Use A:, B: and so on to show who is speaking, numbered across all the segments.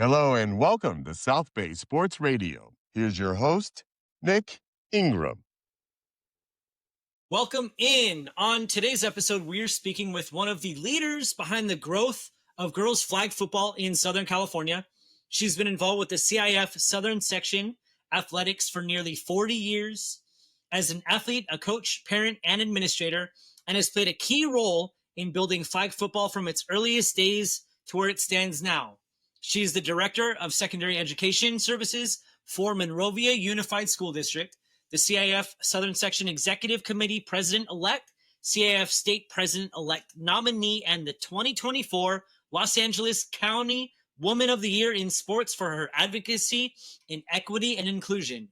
A: Hello and welcome to South Bay Sports Radio. Here's your host, Nick Ingram.
B: Welcome in. On today's episode, we're speaking with one of the leaders behind the growth of girls flag football in Southern California. She's been involved with the CIF Southern Section athletics for nearly 40 years as an athlete, a coach, parent, and administrator, and has played a key role in building flag football from its earliest days to where it stands now. She's the Director of Secondary Education Services for Monrovia Unified School District, the CIF Southern Section Executive Committee President-elect, CIF State President-elect nominee, and the 2024 Los Angeles County Woman of the Year in Sports for her advocacy in equity and inclusion.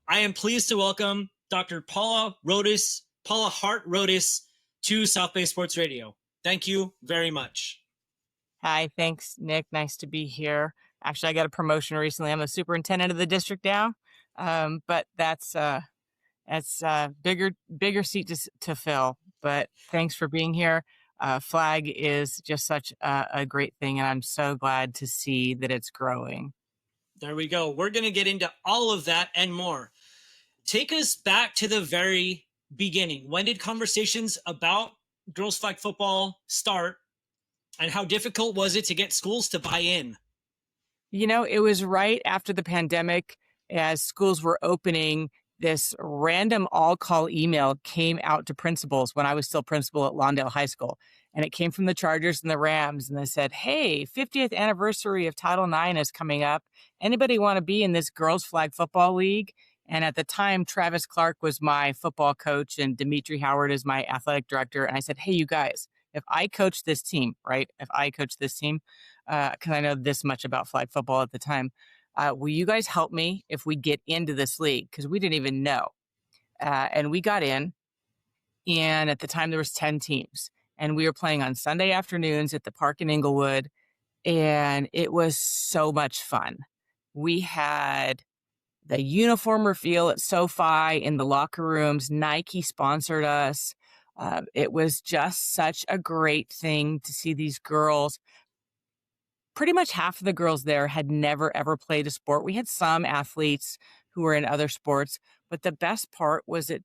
B: I am pleased to welcome Dr. Paula Hart Rodas to South Bay Sports Radio. Thank you very much.
C: Hi, thanks, Nick. Nice to be here. Actually, I got a promotion recently. I'm the superintendent of the district now, but that's bigger seat to fill. But thanks for being here. Flag is just such a great thing, and I'm so glad to see that it's growing.
B: There we go. We're going to get into all of that and more. Take us back to the very beginning. When did conversations about girls flag football start? And how difficult was it to get schools to buy in?
C: You know, it was right after the pandemic, as schools were opening, this random all-call email came out to principals when I was still principal at Lawndale High School. And it came from the Chargers and the Rams. And they said, hey, 50th anniversary of Title IX is coming up. Anybody want to be in this girls flag football league? And at the time, Travis Clark was my football coach and Dimitri Howard is my athletic director. And I said, hey, you guys, if I coach this team, because I know this much about flag football at the time, will you guys help me if we get into this league? Because we didn't even know. And we got in, and at the time there was 10 teams. And we were playing on Sunday afternoons at the park in Inglewood, and it was so much fun. We had the uniform reveal at SoFi in the locker rooms. Nike sponsored us. It was just such a great thing to see these girls. Pretty much half of the girls there had never, ever played a sport. We had some athletes who were in other sports, but the best part was that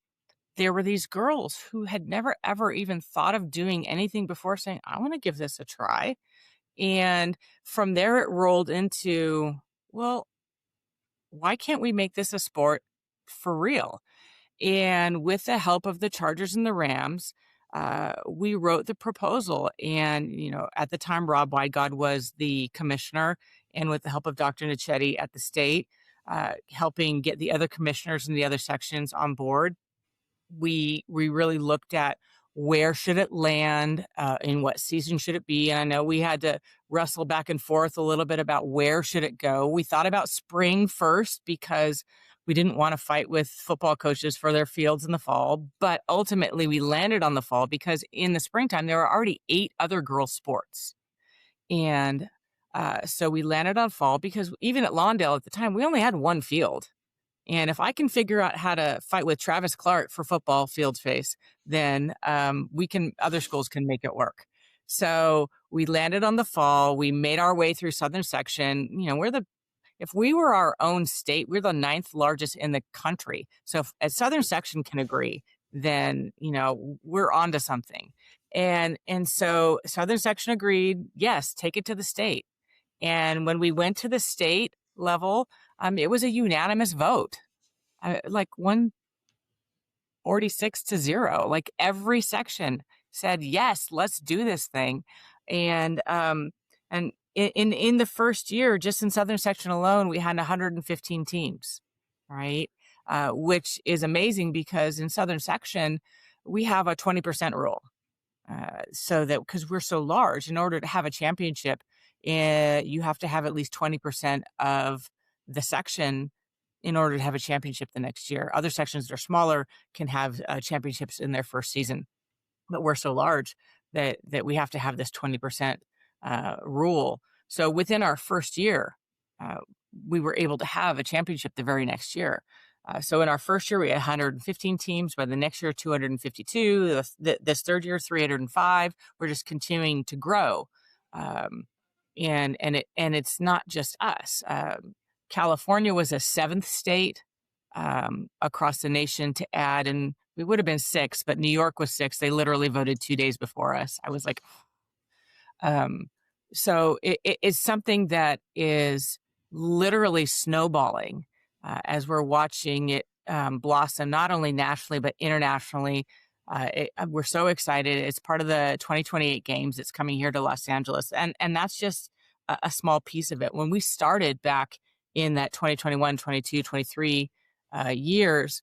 C: there were these girls who had never, ever even thought of doing anything before, saying, I want to give this a try. And from there, it rolled into, well, why can't we make this a sport for real? And with the help of the Chargers and the Rams, we wrote the proposal. And, you know, at the time, Rob Wygod was the commissioner. And with the help of Dr. Nichetti at the state, helping get the other commissioners in the other sections on board, we really looked at where should it land, in what season should it be. And I know we had to wrestle back and forth a little bit about where should it go. We thought about spring first because we didn't want to fight with football coaches for their fields in the fall, but ultimately we landed on the fall because in the springtime, there were already 8 other girls' sports. And so we landed on fall because even at Lawndale at the time, we only had one field. And if I can figure out how to fight with Travis Clark for football field space, then other schools can make it work. So we landed on the fall. We made our way through Southern Section. You know, if we were our own state, we're the 9th largest in the country. So if Southern Section can agree, then, you know, we're onto something. And so Southern Section agreed, yes, take it to the state. And when we went to the state level, it was a unanimous vote, like 146-0. Like every section said, yes, let's do this thing. And in the first year, just in Southern Section alone, we had 115 teams, right? Which is amazing because in Southern Section, we have a 20% rule. So that because we're so large, in order to have a championship, you have to have at least 20% of the section in order to have a championship the next year. Other sections that are smaller can have championships in their first season, but we're so large that we have to have this 20% rule. So within our first year, we were able to have a championship the very next year. So in our first year, we had 115 teams. By the next year, 252. This third year, 305. We're just continuing to grow. and it's not just us. California was a seventh state across the nation to add, and we would have been six, but New York was six. They literally voted 2 days before us. I was like, so it's something that is literally snowballing as we're watching it blossom, not only nationally, but internationally. We're so excited. It's part of the 2028 games. It's coming here to Los Angeles. And that's just a small piece of it. When we started back in that 2021, 22, 23 years,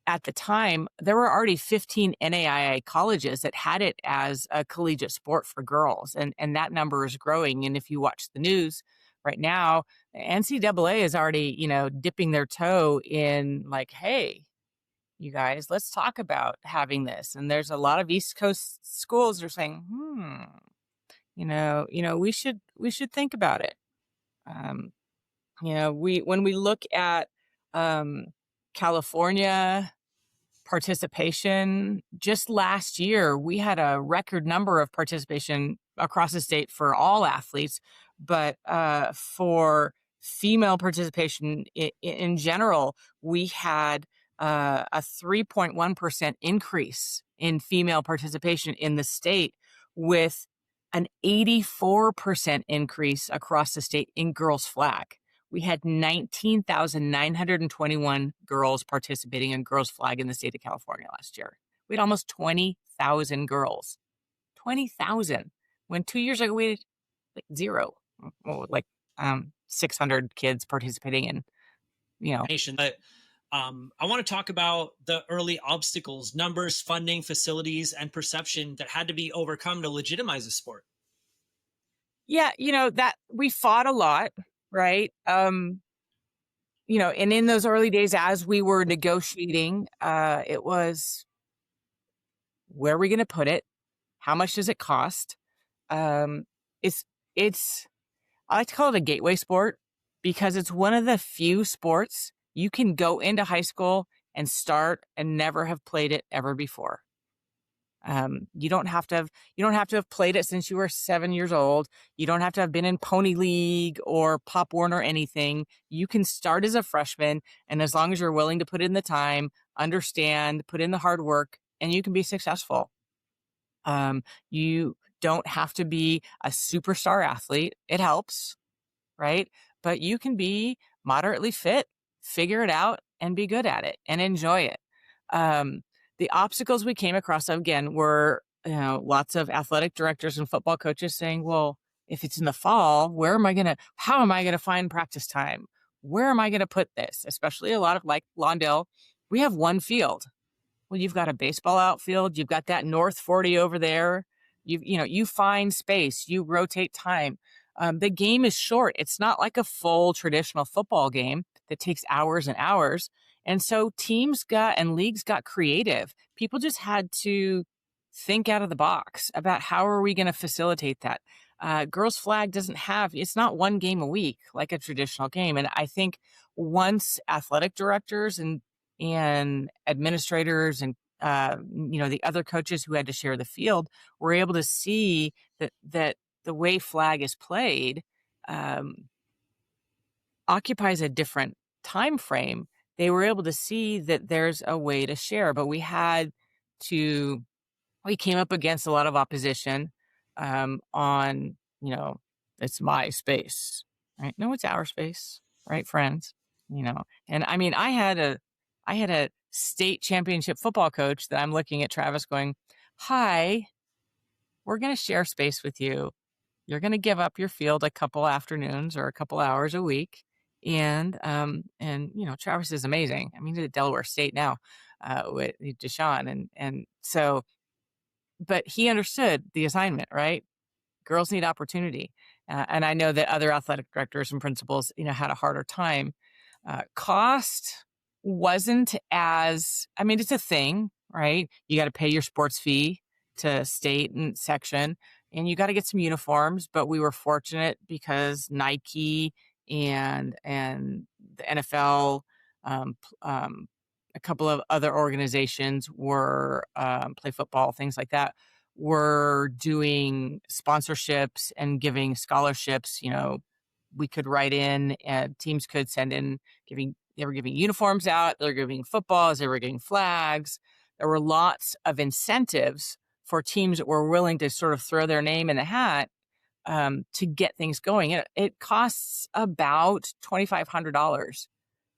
C: at the time, there were already 15 NAIA colleges that had it as a collegiate sport for girls, and that number is growing. And if you watch the news right now, NCAA is already, dipping their toe in, like, hey, you guys, let's talk about having this. And there's a lot of East Coast schools that are saying, we should think about it. When we look at California participation, just last year, we had a record number of participation across the state for all athletes, but for female participation in general, we had a 3.1% increase in female participation in the state, with an 84% increase across the state in girls flag. We had 19,921 girls participating in girls flag in the state of California last year. We had almost 20,000 girls. 20,000. When 2 years ago we had like zero, 600 kids participating in,
B: nation. But I want to talk about the early obstacles, numbers, funding, facilities, and perception that had to be overcome to legitimize the sport.
C: Yeah, that we fought a lot. Right. And in those early days, as we were negotiating, it was, where are we going to put it? How much does it cost? It's, I like to call it a gateway sport, because it's one of the few sports you can go into high school and start and never have played it ever before. You don't have to have played it since you were 7 years old. You don't have to have been in Pony League or Pop Warner or anything. You can start as a freshman, and as long as you're willing to put in the time, understand, put in the hard work, and you can be successful. You don't have to be a superstar athlete. It helps, right? But you can be moderately fit, figure it out, and be good at it and enjoy it. The obstacles we came across, again, were lots of athletic directors and football coaches saying, well, if it's in the fall, how am I going to find practice time? Where am I going to put this? Especially a lot of, like, Lawndale, we have one field. Well, you've got a baseball outfield. You've got that North 40 over there. You find space, you rotate time. The game is short. It's not like a full traditional football game that takes hours and hours. And so teams and leagues got creative. People just had to think out of the box about how are we going to facilitate that. Girls flag it's not one game a week like a traditional game. And I think once athletic directors and administrators and the other coaches who had to share the field were able to see that the way flag is played occupies a different time frame. They were able to see that there's a way to share, but we came up against a lot of opposition on, it's my space, right? No, it's our space, right, friends? And I mean, I had a state championship football coach that I'm looking at Travis going, hi, we're going to share space with you. You're going to give up your field a couple afternoons or a couple hours a week. And Travis is amazing. I mean, he's at Delaware State now with Deshaun. And so, but he understood the assignment, right? Girls need opportunity. And I know that other athletic directors and principals, had a harder time. Cost wasn't it's a thing, right? You got to pay your sports fee to state and section, and you got to get some uniforms. But we were fortunate because Nike and the NFL, a couple of other organizations were play football, things like that, were doing sponsorships and giving scholarships. We could write in, teams could send in, they were giving uniforms out, they were giving footballs, they were giving flags. There were lots of incentives for teams that were willing to sort of throw their name in the hat to get things going. It costs about $2,500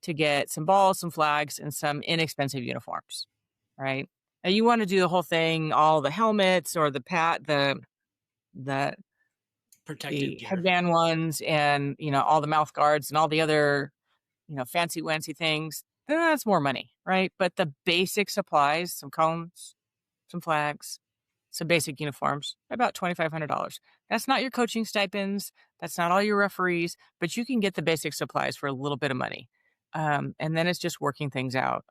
C: to get some balls, some flags, and some inexpensive uniforms, right? Now you want to do the whole thing, all the helmets or the
B: Protective gear.
C: headband ones, and all the mouth guards and all the other fancy wancy things. Then that's more money, right? But the basic supplies, some cones, some flags, some basic uniforms, about $2,500. That's not your coaching stipends. That's not all your referees, but you can get the basic supplies for a little bit of money. And then it's just working things out.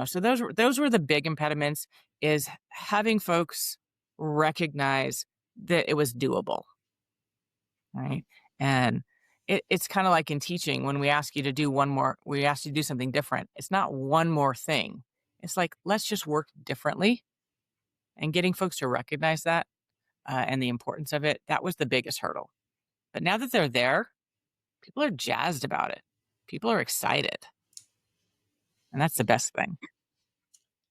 C: So those were the big impediments, is having folks recognize that it was doable, right? And it's kind of like in teaching, when we ask you to do we ask you to do something different. It's not one more thing. It's like, let's just work differently. And getting folks to recognize that and the importance of it, that was the biggest hurdle. But now that they're there, people are jazzed about it. People are excited. And that's the best thing.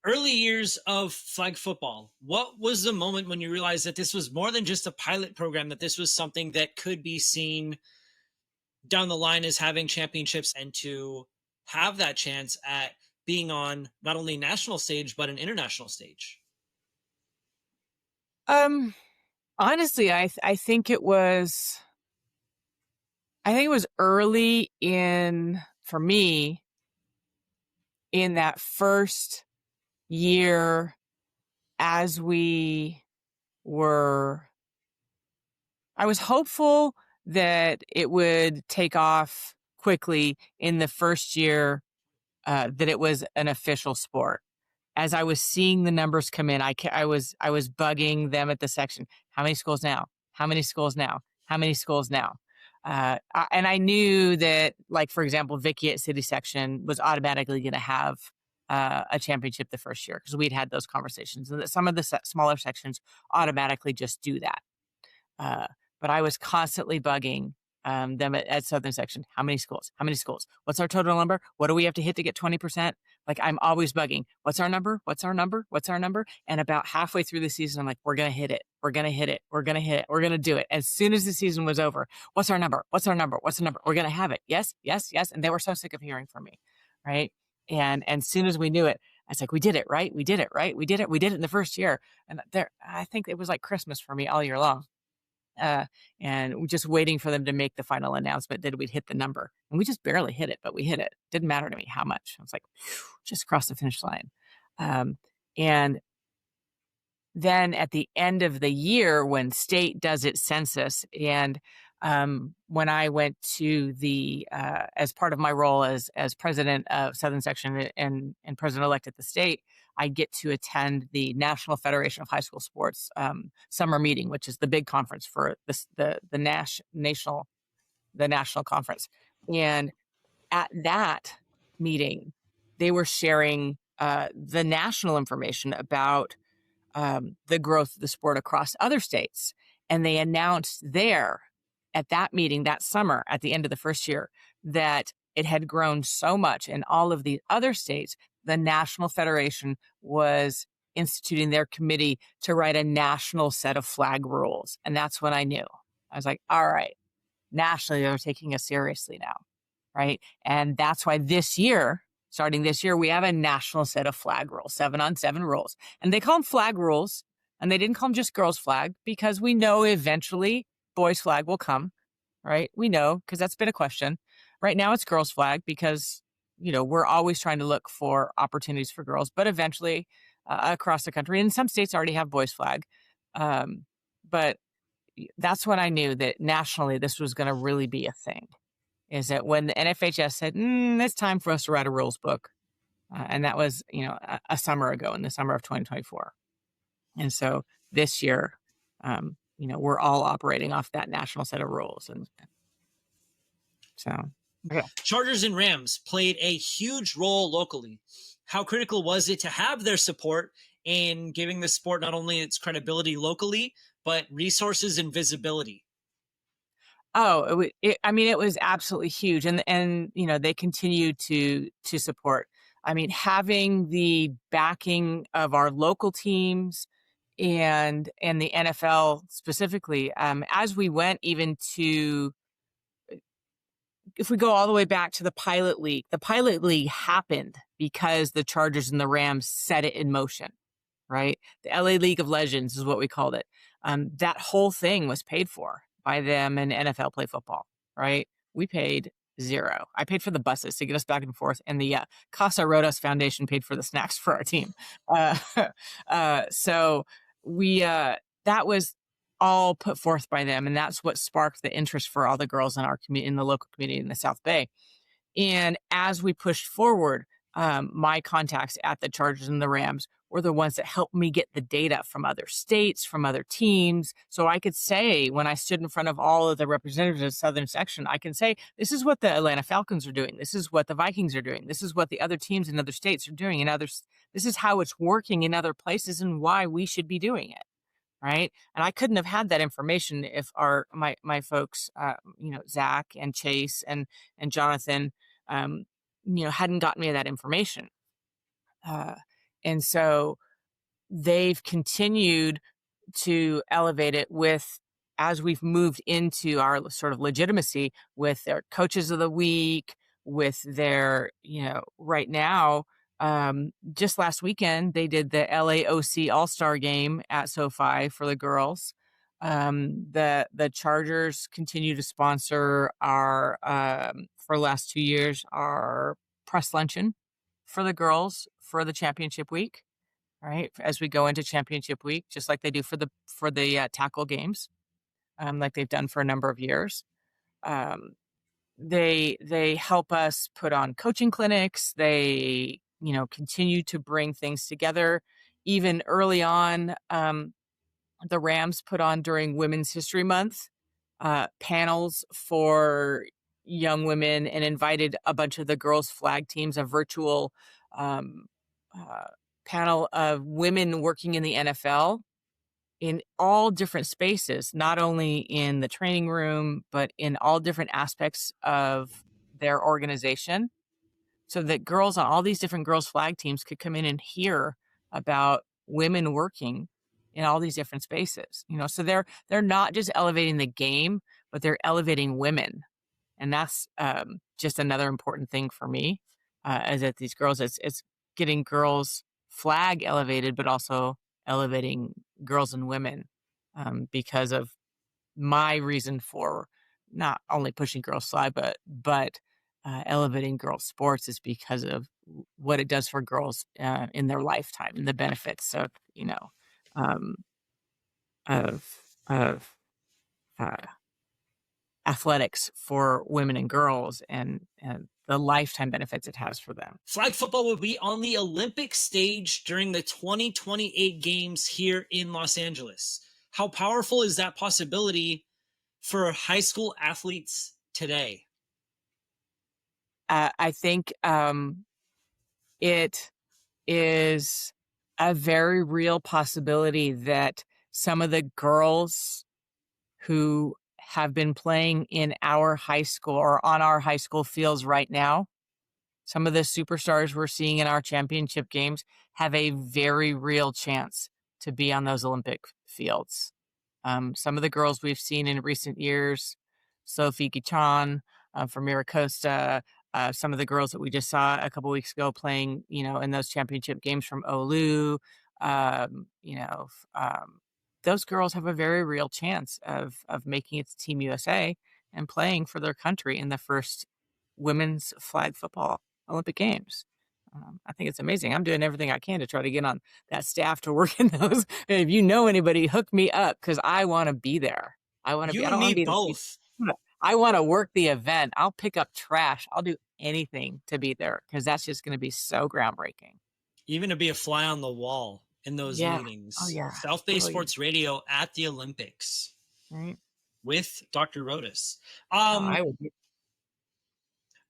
B: Early years of flag football, what was the moment when you realized that this was more than just a pilot program, that this was something that could be seen down the line as having championships, and to have that chance at being on not only national stage, but an international stage?
C: Honestly, I think it was early for me, in that first year, as I was hopeful that it would take off quickly in the first year, that it was an official sport. As I was seeing the numbers come in, I was bugging them at the section. How many schools now? How many schools now? How many schools now? And I knew that, like, for example, Vicky at City Section was automatically going to have a championship the first year, because we'd had those conversations, and that some of the smaller sections automatically just do that. But I was constantly bugging them at Southern Section. How many schools? How many schools? What's our total number? What do we have to hit to get 20%? Like, I'm always bugging. What's our number? What's our number? What's our number? And about halfway through the season, I'm like, we're going to hit it. We're going to hit it. We're going to hit it. We're going to do it. As soon as the season was over, what's our number? What's our number? What's the number? We're going to have it. Yes, yes, yes. And they were so sick of hearing from me. Right. And as soon as we knew it, I was like, we did it, right? We did it, right? We did it. We did it in the first year. And I think it was like Christmas for me all year long. And just waiting for them to make the final announcement that we'd hit the number. And we just barely hit it, but we hit it. Didn't matter to me how much. I was like, just across the finish line. And then at the end of the year, when state does its census, and when I went to as part of my role as president of Southern Section and president-elect at the state, I get to attend the National Federation of High School Sports summer meeting, which is the big conference for the national conference. And at that meeting, they were sharing the national information about the growth of the sport across other states. And they announced there at that meeting that summer, at the end of the first year, that it had grown so much in all of the other states, the National Federation was instituting their committee to write a national set of flag rules. And that's when I knew. I was like, all right, nationally, they're taking us seriously now, right? And that's why starting this year, we have a national set of flag rules, 7-on-7 rules. And they call them flag rules, and they didn't call them just girls' flag, because we know eventually boys' flag will come, right? We know, because that's been a question. Right now it's girls' flag because, we're always trying to look for opportunities for girls, but eventually across the country, and some states already have boys' flag. But that's when I knew that nationally this was going to really be a thing, is that when the NFHS said, it's time for us to write a rules book. And that was, a summer ago, in the summer of 2024. And so this year, we're all operating off that national set of rules. And so, yeah.
B: Chargers and Rams played a huge role locally. How critical was it to have their support in giving the sport not only its credibility locally, but resources and visibility?
C: Oh, I mean, it was absolutely huge, and they continue to support. I mean, having the backing of our local teams and the NFL specifically, as we went even to, if we go all the way back to the Pilot League happened because the Chargers and the Rams set it in motion, right? The LA League of Legends is what we called it. That whole thing was paid for by them and NFL Play Football, right? We paid zero. I paid for the buses to get us back and forth, and the Casa Rodas Foundation paid for the snacks for our team. Uh, so that was all put forth by them, and that's what sparked the interest for all the girls in our community, in the local community in the South Bay. And as we pushed forward, my contacts at the Chargers and the Rams were the ones that helped me get the data from other states, from other teams. So I could say, when I stood in front of all of the representatives of the Southern section, I can say, this is what the Atlanta Falcons are doing. This is what the Vikings are doing. This is what the other teams in other states are doing. And this is how it's working in other places and why we should be doing it. Right. And I couldn't have had that information if my folks, Zach and Chase and Jonathan, hadn't gotten me that information. And so they've continued to elevate it as we've moved into our sort of legitimacy with their coaches of the week, with their, right now, just last weekend, they did the LAOC All-Star game at SoFi for the girls. The Chargers continue to sponsor our, for the last 2 years, our press luncheon for the girls for the championship week, right? As we go into championship week, just like they do for the tackle games, like they've done for a number of years. They help us put on coaching clinics. They, continue to bring things together. Even early on, the Rams put on during Women's History Month panels for young women and invited a bunch of the girls' flag teams, a virtual panel of women working in the NFL in all different spaces, not only in the training room, but in all different aspects of their organization, so that girls on all these different girls' flag teams could come in and hear about women working in all these different spaces. So they're not just elevating the game, but they're elevating women. And that's just another important thing for me, is that these girls, it's getting girls flag elevated, but also elevating girls and women, because of my reason for not only pushing girls flag, but elevating girls sports, is because of what it does for girls in their lifetime and the benefits of, of athletics for women and girls, and the lifetime benefits it has for them.
B: Flag football will be on the Olympic stage during the 2028 games here in Los Angeles. How powerful is that possibility for high school athletes today?
C: I think it is a very real possibility that some of the girls who have been playing in our high school or on our high school fields right now, some of the superstars we're seeing in our championship games, have a very real chance to be on those Olympic fields. Some of the girls we've seen in recent years, Sophie Gichan from Miracosta, some of the girls that we just saw a couple weeks ago playing, in those championship games from Olu, those girls have a very real chance of making it to Team USA and playing for their country in the first women's flag football Olympic Games. I think it's amazing. I'm doing everything I can to try to get on that staff to work in those. And if you know anybody, hook me up, because I want to be there. I want to be. I don't want to be
B: both.
C: I want to work the event. I'll pick up trash. I'll do anything to be there, because that's just going to be so groundbreaking.
B: Even to be a fly on the wall in those meetings.
C: Oh, yeah.
B: South Bay Sports Radio at the Olympics.
C: Right.
B: With Dr. Rodas.
C: I would be.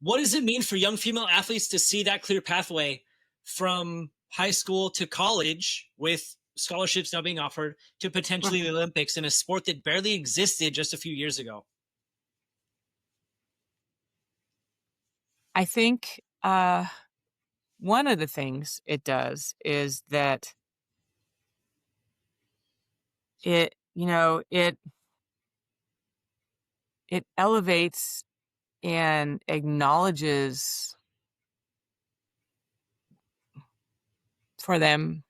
B: What does it mean for young female athletes to see that clear pathway from high school to college, with scholarships now being offered to potentially the Olympics in a sport that barely existed just a few years ago?
C: I think one of the things it does is that it elevates and acknowledges for them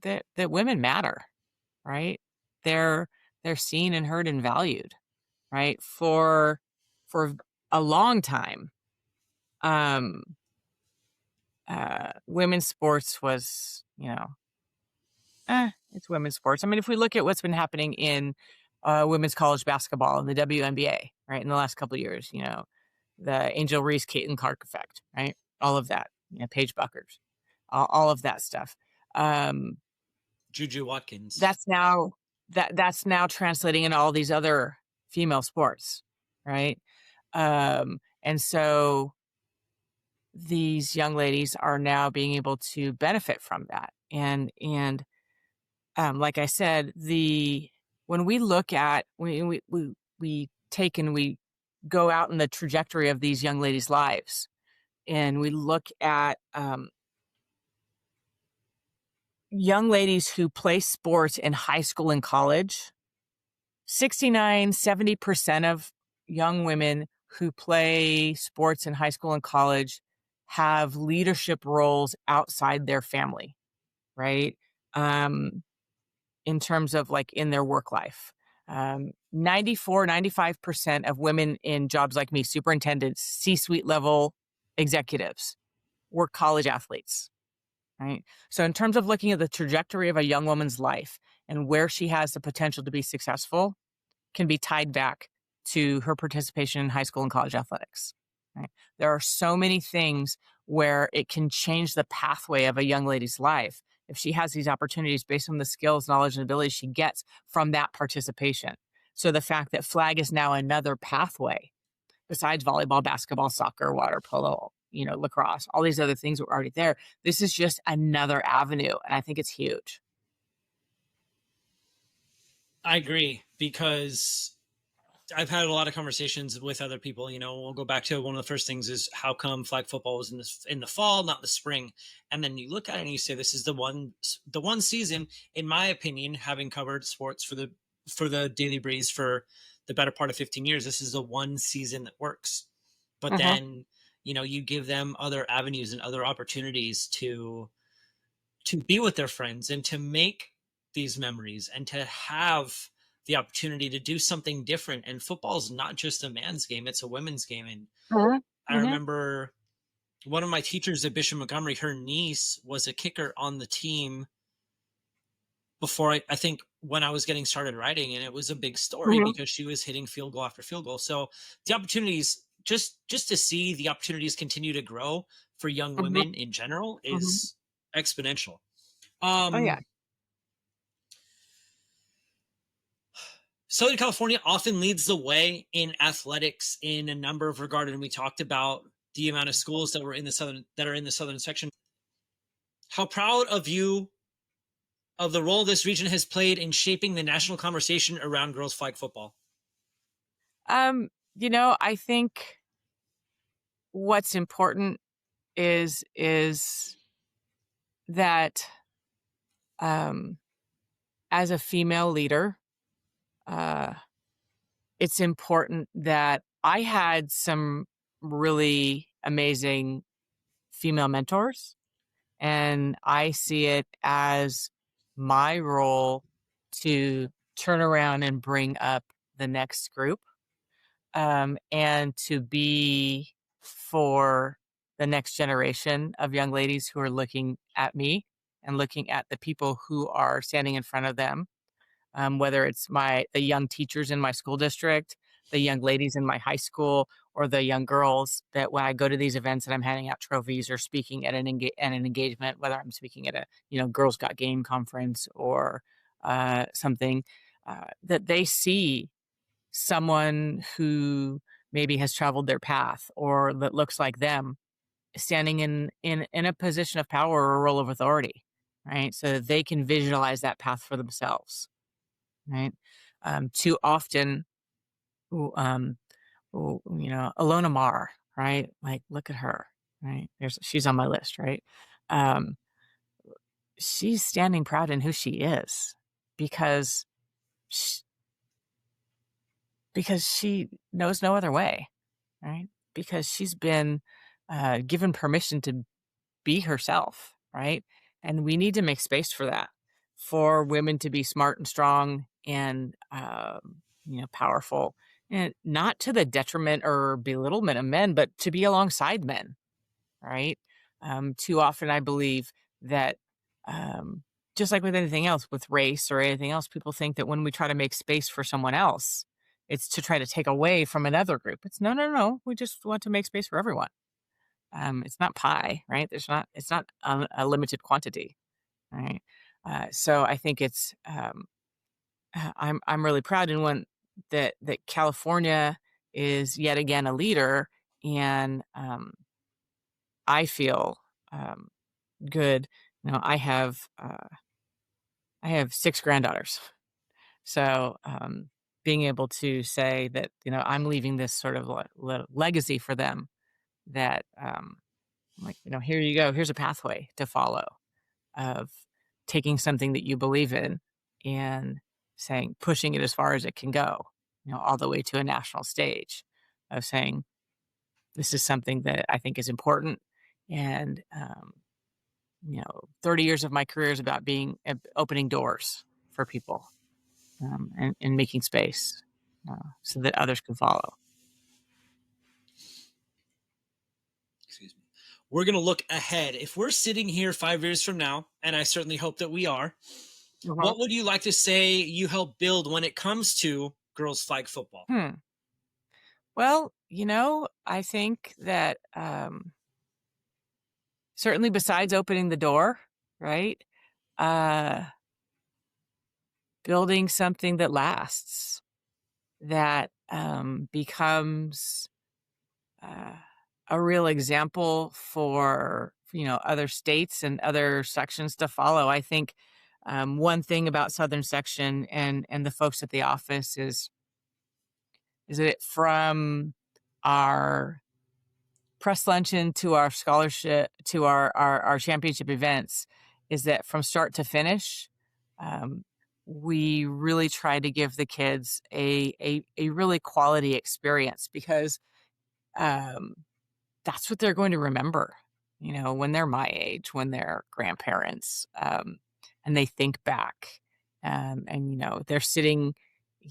C: that women matter, right? They're seen and heard and valued, right? For a long time, women's sports was, it's women's sports. I mean, if we look at what's been happening in women's college basketball and the WNBA, right, in the last couple of years, the Angel Reese, Caitlin Clark effect, right? All of that, Paige Buckers, all of that stuff.
B: Juju Watkins.
C: That's now translating into all these other female sports, right? And so these young ladies are now being able to benefit from that. And like I said, when we look at we take and we go out in the trajectory of these young ladies' lives, and we look at young ladies who play sports in high school and college, 70% of young women who play sports in high school and college have leadership roles outside their family, right? In terms of like in their work life. 95% of women in jobs like me, superintendents, C-suite level executives, were college athletes, right? So in terms of looking at the trajectory of a young woman's life and where she has the potential to be successful, can be tied back to her participation in high school and college athletics. Right? There are so many things where it can change the pathway of a young lady's life if she has these opportunities based on the skills, knowledge, and abilities she gets from that participation. So the fact that flag is now another pathway besides volleyball, basketball, soccer, water polo, lacrosse, all these other things were already there. This is just another avenue, and I think it's huge.
B: I agree, because I've had a lot of conversations with other people. We'll go back to one of the first things is how come flag football was in the fall, not the spring. And then you look at it and you say, this is the one season, in my opinion, having covered sports for the Daily Breeze for the better part of 15 years, this is the one season that works. But then, you give them other avenues and other opportunities to be with their friends and to make these memories and to have the opportunity to do something different. And football is not just a man's game, it's a women's game. And I remember one of my teachers at Bishop Montgomery, her niece was a kicker on the team before I think when I was getting started writing, and it was a big story because she was hitting field goal after field goal. So the opportunities, just to see the opportunities continue to grow for young women in general is exponential.
C: Oh yeah.
B: Southern California often leads the way in athletics in a number of regards, and we talked about the amount of schools that are in the southern section. How proud of you of the role this region has played in shaping the national conversation around girls flag football?
C: I think what's important is that as a female leader, it's important that I had some really amazing female mentors, and I see it as my role to turn around and bring up the next group, and to be for the next generation of young ladies who are looking at me and looking at the people who are standing in front of them. Whether it's the young teachers in my school district, the young ladies in my high school, or the young girls that when I go to these events and I'm handing out trophies or speaking at an engagement, whether I'm speaking at a Girls Got Game conference or something, that they see someone who maybe has traveled their path or that looks like them standing in a position of power or a role of authority, right? So that they can visualize that path for themselves, right? Too often, um, Alona Mar, right? Like, look at her, right? She's on my list, right? Um, she's standing proud in who she is because she, because she knows no other way, right? Because she's been given permission to be herself, right? And we need to make space for that, for women to be smart and strong and powerful, and not to the detriment or belittlement of men, but to be alongside men, right? Too often, I believe that just like with anything else, with race or anything else, people think that when we try to make space for someone else, it's to try to take away from another group. It's no, no, no. We just want to make space for everyone. It's not pie, right? It's not a limited quantity, right? So I think I'm really proud in one that California is yet again a leader, and I feel good. I have 6 granddaughters, so being able to say that I'm leaving this sort of legacy for them, that like, here you go. Here's a pathway to follow of taking something that you believe in and pushing it as far as it can go, all the way to a national stage, of saying, this is something that I think is important. And, 30 years of my career is about opening doors for people, and making space so that others can follow.
B: Excuse me. We're going to look ahead. If we're sitting here 5 years from now, and I certainly hope that we are, what would you like to say you helped build when it comes to girls flag football?
C: Well, I think that certainly besides opening the door, right? Building something that lasts, that becomes a real example for other states and other sections to follow. I think one thing about Southern Section and the folks at the office is that from our press luncheon to our scholarship to our championship events, is that from start to finish, we really try to give the kids a really quality experience, because that's what they're going to remember, when they're my age, when they're grandparents, and they think back, and they're sitting,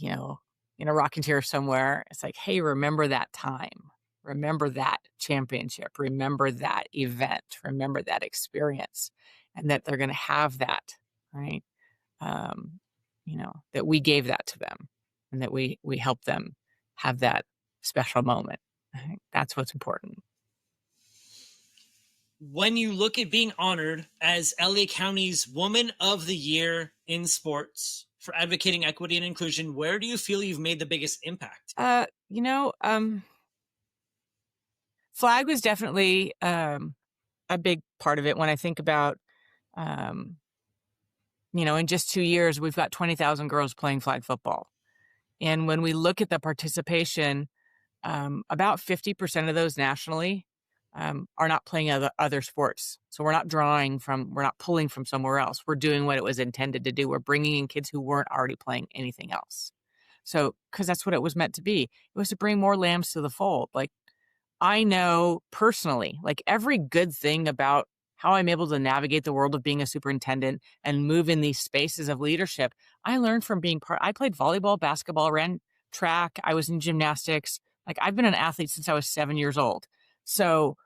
C: in a rocking chair somewhere. It's like, hey, remember that time, remember that championship, remember that event, remember that experience, and that they're going to have that, right? That we gave that to them, and that we help them have that special moment. I think that's what's important.
B: When you look at being honored as LA County's Woman of the Year in sports for advocating equity and inclusion, where do you feel you've made the biggest impact?
C: Flag was definitely a big part of it. When I think about, in just 2 years, we've got 20,000 girls playing flag football. And when we look at the participation, about 50% of those nationally are not playing other sports. So we're not pulling from somewhere else. We're doing what it was intended to do. We're bringing in kids who weren't already playing anything else. So, because that's what it was meant to be. It was to bring more lambs to the fold. Like, I know personally, like, every good thing about how I'm able to navigate the world of being a superintendent and move in these spaces of leadership, I learned from being I played volleyball, basketball, ran track. I was in gymnastics. Like, I've been an athlete since I was 7 years old. So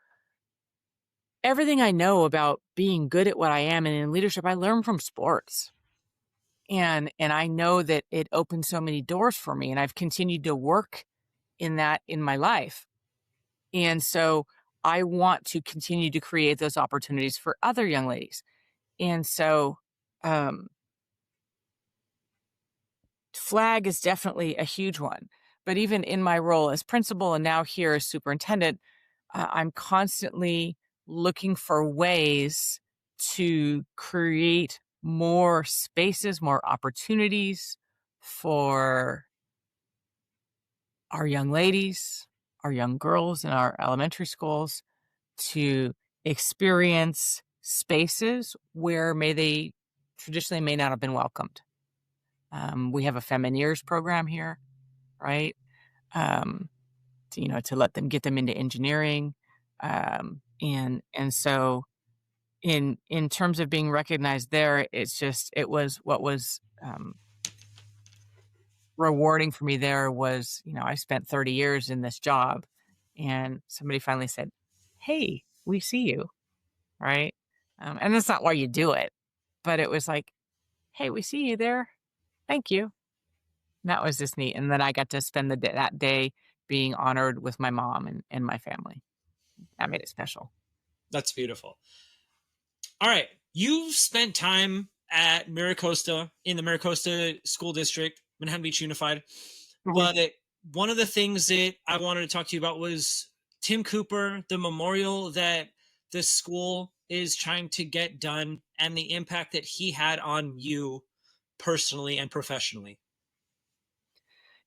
C: everything I know about being good at what I am and in leadership, I learned from sports. And I know that it opened so many doors for me, and I've continued to work in that in my life. And so I want to continue to create those opportunities for other young ladies. And so flag is definitely a huge one. But even in my role as principal and now here as superintendent, I'm constantly looking for ways to create more spaces, more opportunities for our young ladies, our young girls in our elementary schools to experience spaces where they traditionally may not have been welcomed. We have a Femineers program here, right? To let them get them into engineering, and so in terms of being recognized there, it was what was rewarding for me there was, I spent 30 years in this job, and somebody finally said, "Hey, we see you," right? And that's not why you do it, but it was like, "Hey, we see you there. Thank you." And that was just neat. And then I got to spend that day being honored with my mom and my family. That made it special.
B: That's beautiful. All right. You've spent time at Maricosta in the Maricosta School District, Manhattan Beach Unified. But one of the things that I wanted to talk to you about was Tim Cooper, the memorial that the school is trying to get done, and the impact that he had on you personally and professionally.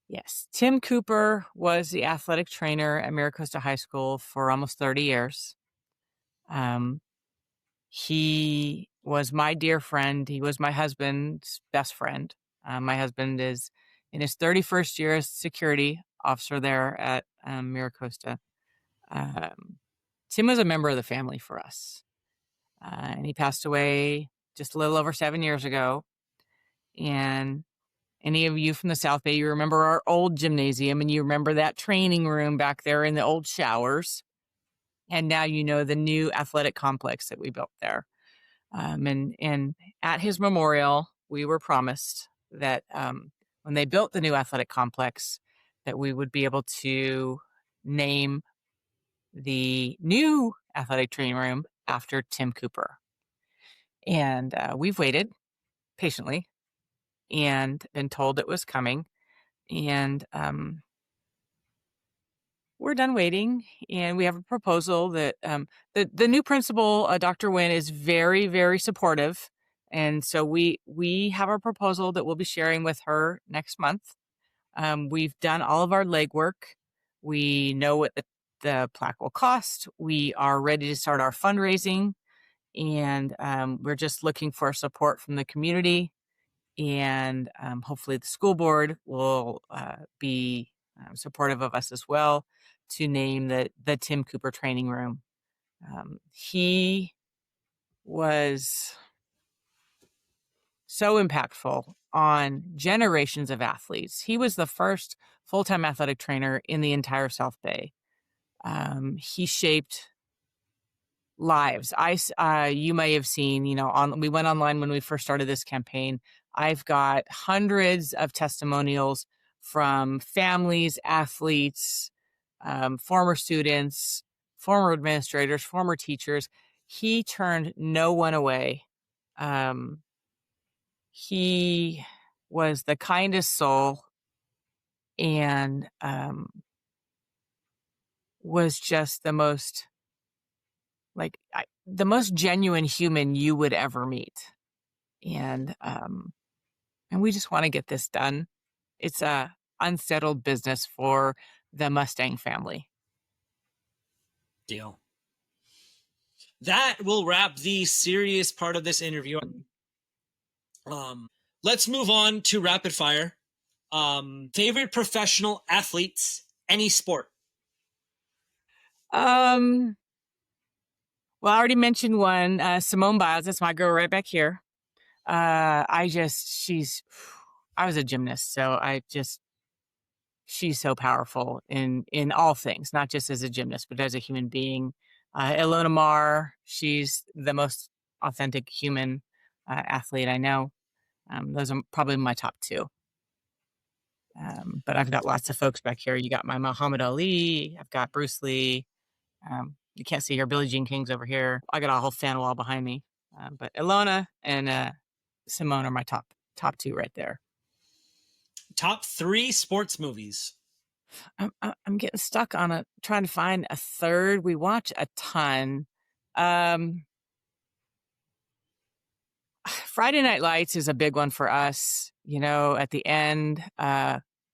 C: Yes. Tim Cooper was the athletic trainer at Maricosta High School for almost 30 years. He was my dear friend. He was my husband's best friend. My husband is in his 31st year as security officer there at Maricosta. Tim was a member of the family for us. And he passed away just a little over 7 years ago. And any of you from the South Bay, you remember our old gymnasium, and you remember that training room back there in the old showers. And now you know the new athletic complex that we built there. And at his memorial, we were promised that when they built the new athletic complex, that we would be able to name the new athletic training room after Tim Cooper. And we've waited patiently and been told it was coming. And we're done waiting, and we have a proposal that the new principal, Dr. Wynn, is very, very supportive. And so we have a proposal that we'll be sharing with her next month. We've done all of our legwork. We know what the plaque will cost. We are ready to start our fundraising, and we're just looking for support from the community. And hopefully the school board will be supportive of us as well to name the Tim Cooper training room. He was so impactful on generations of athletes. He was the first full-time athletic trainer in the entire South Bay. He shaped lives. You may have seen, we went online when we first started this campaign. I've got hundreds of testimonials from families, athletes, former students, former administrators, former teachers. He turned no one away. He was the kindest soul, and was just the most genuine human you would ever meet. And we just want to get this done. It's a unsettled business for the Mustang family.
B: Deal. That will wrap the serious part of this interview. Let's move on to rapid fire. Favorite professional athletes, any sport?
C: Well, I already mentioned one, Simone Biles. That's my girl right back here. I was a gymnast, so she's so powerful in all things, not just as a gymnast, but as a human being. Ilona Maher, she's the most authentic human athlete I know. Those are probably my top two. But I've got lots of folks back here. You got my Muhammad Ali. I've got Bruce Lee. You can't see here. Billie Jean King's over here. I got a whole fan wall behind me. But Ilona and Simone are my top two right there.
B: Top 3 sports movies.
C: I'm getting stuck on trying to find a third. We watch a ton. Um, Friday Night Lights is a big one for us. At the end,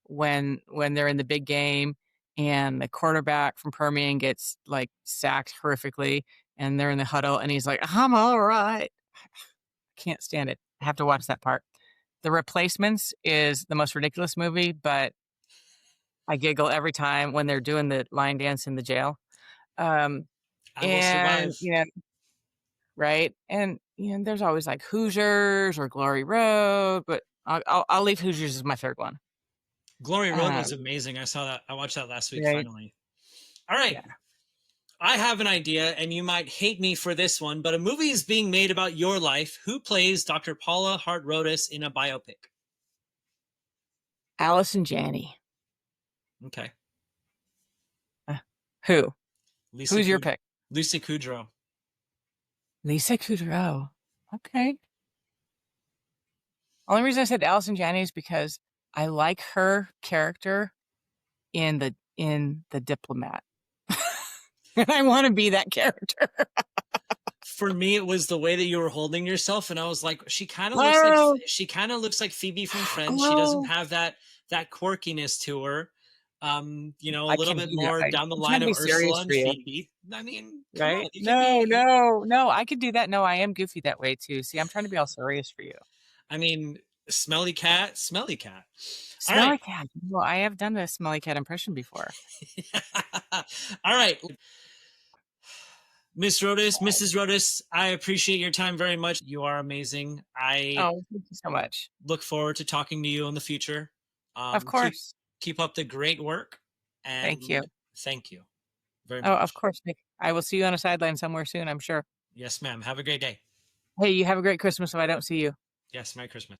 C: when they're in the big game and the quarterback from Permian gets like sacked horrifically, and they're in the huddle, and he's like, "I'm all right." Can't stand it. I have to watch that part. The Replacements is the most ridiculous movie, but I giggle every time when they're doing the line dance in the jail. Um,
B: I Will
C: and
B: Survive.
C: right? And there's always like Hoosiers or Glory Road, but I'll leave Hoosiers as my third one.
B: Glory Road was amazing. I saw that. I watched that last week,
C: Right?
B: finally. All right.
C: Yeah.
B: I have an idea, and you might hate me for this one, but a movie is being made about your life. Who plays Dr. Paula Hart Rodas in a biopic?
C: Allison Janney.
B: Okay.
C: Who?
B: Lisa
C: Who's your pick?
B: Lisa Kudrow.
C: Lisa Kudrow. Okay. Only reason I said Allison Janney is because I like her character in the Diplomat. And I want to be that character.
B: For me, it was the way that you were holding yourself, and I was like, she kind of looks like Phoebe from Friends. She doesn't have that quirkiness to her. A little bit more down the line of Ursula and Phoebe. I mean,
C: right? No, I could do that. No, I am goofy that way too. See, I'm trying to be all serious for you.
B: I mean, smelly cat.
C: Smelly cat. Well, I have done a smelly cat impression before.
B: All right. Mrs. Rodas, I appreciate your time very much. You are amazing.
C: Thank you so much.
B: Look forward to talking to you in the future.
C: Of course.
B: Keep up the great work. And
C: thank you.
B: Thank you very much.
C: Oh, of course, Nick. I will see you on a sideline somewhere soon, I'm sure.
B: Yes, ma'am. Have a great day.
C: Hey, you have a great Christmas if I don't see you.
B: Yes, Merry Christmas.